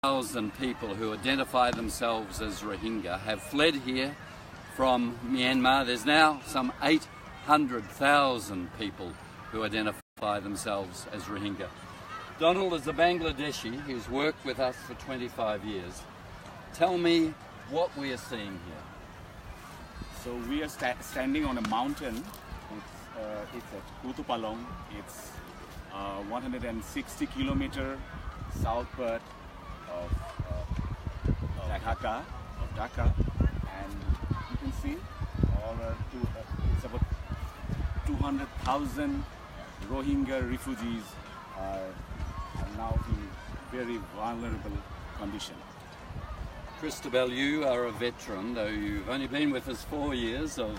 1,000 people who identify themselves as Rohingya have fled here from Myanmar. There's now some 800,000 people who identify themselves as Rohingya. Donald is a Bangladeshi who's worked with us for 25 years. Tell me what we are seeing here. So we are standing on a mountain. It's at Kutupalong. It's 160-kilometer south part of Dhaka, and you can see it's about 200,000 Rohingya refugees are now in very vulnerable condition. Costello, you are a veteran, though you've only been with us 4 years, of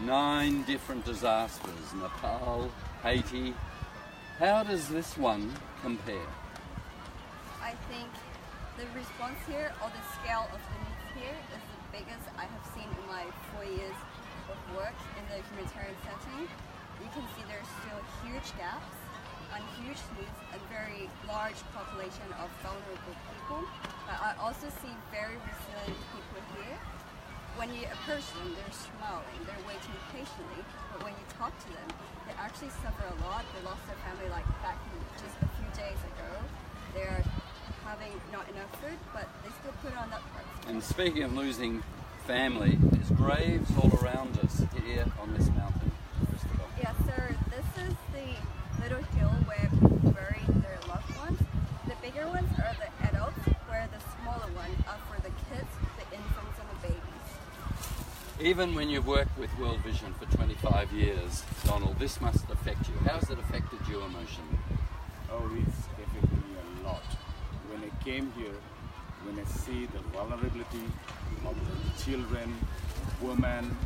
9 different disasters, Nepal, Haiti. How does this one compare? I think the response here, or the scale of the needs here, is the biggest I have seen in my 4 years of work in the humanitarian setting. You can see there's still huge gaps and huge needs, a very large population of vulnerable people. But I also see very resilient people here. When you approach them, they're smiling, they're waiting patiently, but when you talk to them, they actually suffer a lot. They lost their family like back just a few days ago. They're having not enough food, but they still put on that part. And speaking of losing family, there's graves all around us here on this mountain. Yeah, so this is the little hill where people bury their loved ones. The bigger ones are the adults, where the smaller ones are for the kids, the infants and the babies. Even when you've worked with World Vision for 25 years, Donald, this must affect you. How has it affected you emotionally? Oh, it's affected me a lot. When I came here, when I see the vulnerability of the children, women,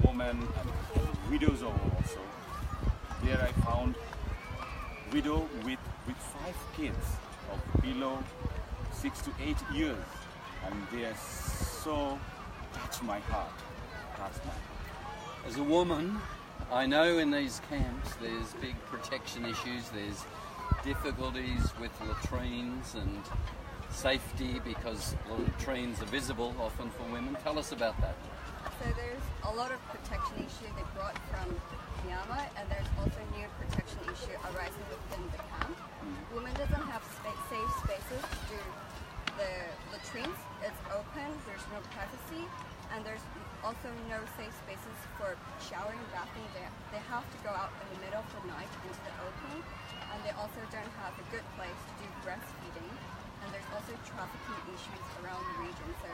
and widows also, there I found widow with 5 kids of below 6 to 8 years, and they are so touch my heart. As a woman, I know in these camps there's big protection issues, there's difficulties with latrines and safety because latrines are visible often for women. Tell us about that. So there's a lot of protection issue they brought from Myanmar, and there's also new protection issue arising within the camp. Women doesn't have safe spaces to do the latrines. It's open, there's no privacy, and there's also no safe spaces for showering, bathing. They have to go out in the middle of the night into the open, and they also don't have a good place to do breastfeeding. And there's also trafficking issues around the region, so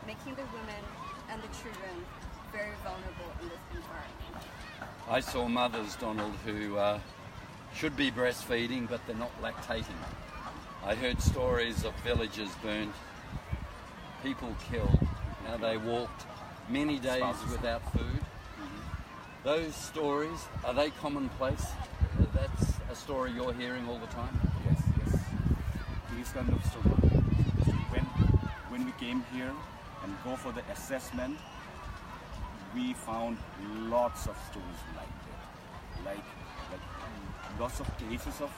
making the women and the children very vulnerable in this environment. I saw mothers, Donald, who should be breastfeeding, but they're not lactating. I heard stories of villages burnt, people killed. Now they walked many days without food. Those stories, are they commonplace? That's a story you're hearing all the time? Yes. These kind of stories. When we came here and go for the assessment, we found lots of stories like that. Like lots of cases of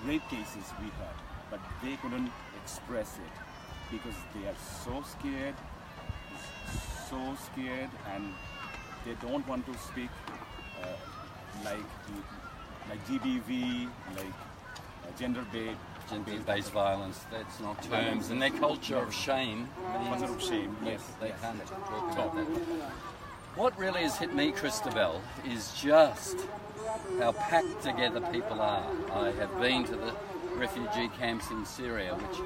rape cases we had, but they couldn't express it because they are so scared, and they don't want to speak like GBV, like gender-based violence. That's not terms, and their culture of shame. Yes, they can't talk about that. What really has hit me, Costello, is just how packed together people are. I have been to the refugee camps in Syria, which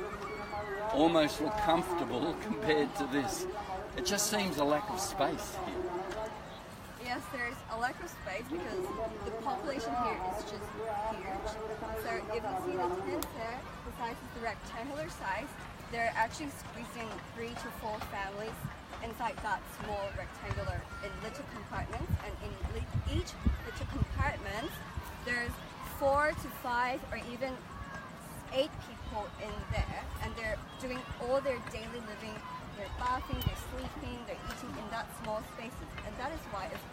almost look comfortable compared to this. It just seems a lack of space here. Yes, there's a lack of space because the population here is just huge. So if you see the tents there, the size is the rectangular size, they're actually squeezing 3 to 4 families inside that small rectangular in little compartments, and in each little compartment there's 4 to 5 or even 8 people in there, and they're doing all their daily living. They're bathing, they're sleeping, they're eating in that small spaces, and that is why it's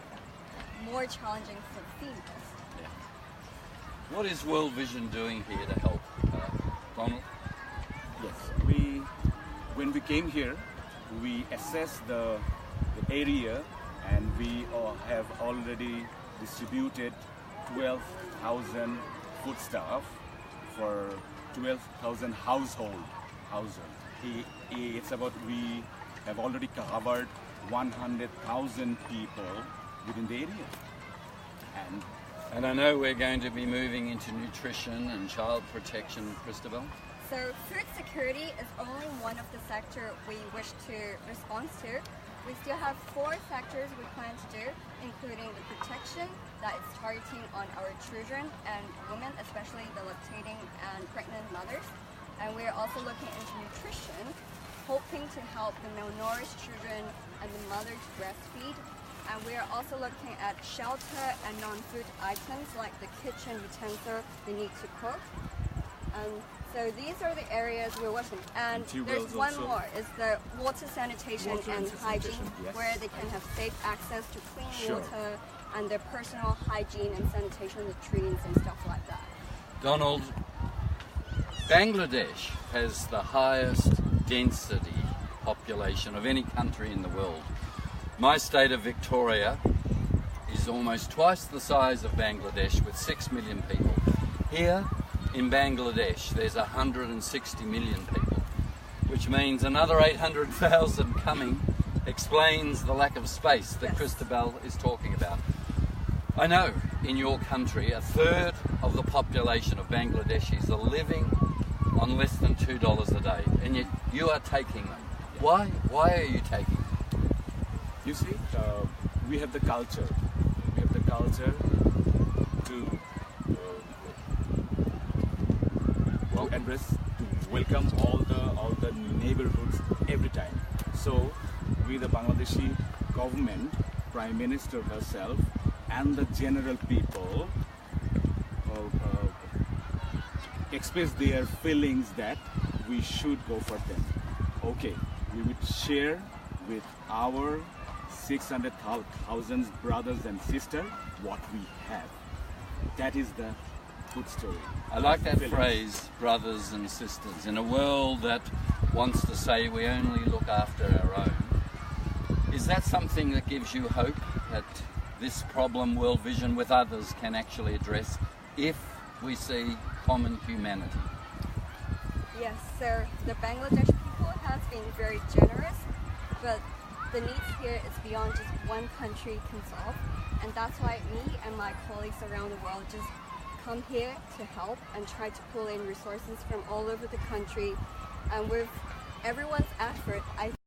more challenging for females. What is World Vision doing here to help Donald? Yes, when we came here, we assessed the area, and we have already distributed 12,000 foodstuff for 12,000 households. It's about, we have already covered 100,000 people within the area. And I know we're going to be moving into nutrition and child protection, Christabel. So food security is only one of the sectors we wish to respond to. We still have 4 sectors we plan to do, including the protection that is targeting on our children and women, especially the lactating and pregnant mothers. And we're also looking into nutrition, hoping to help the malnourished children and the mothers breastfeed. And we are also looking at shelter and non-food items like the kitchen utensil they need to cook. So these are the areas we're working. And there's one more, is the water sanitation and hygiene, yes, where they can have safe access to clean water and their personal hygiene and sanitation latrines and stuff like that. Donald, Bangladesh has the highest density population of any country in the world. My state of Victoria is almost twice the size of Bangladesh, with 6 million people. Here in Bangladesh there's 160 million people, which means another 800,000 coming explains the lack of space that Christabel is talking about. I know in your country 1/3 of the population of Bangladeshis are living on less than $2 a day, and yet you are taking them. Why? Why are you taking them? You see, we have the culture. We have the culture to address, to welcome all the neighborhoods every time. So, we, the Bangladeshi government, Prime Minister herself, and the general people express their feelings that we should go for them. Okay, we would share with our 600,000 brothers and sisters what we have. That is the good story. I like that phrase, brothers and sisters. In a world that wants to say we only look after our own, is that something that gives you hope that this problem World Vision with others can actually address if we see common humanity? Yes, so the Bangladesh people has been very generous, but the needs here is beyond just one country can solve, and that's why me and my colleagues around the world just come here to help and try to pull in resources from all over the country. And with everyone's effort, I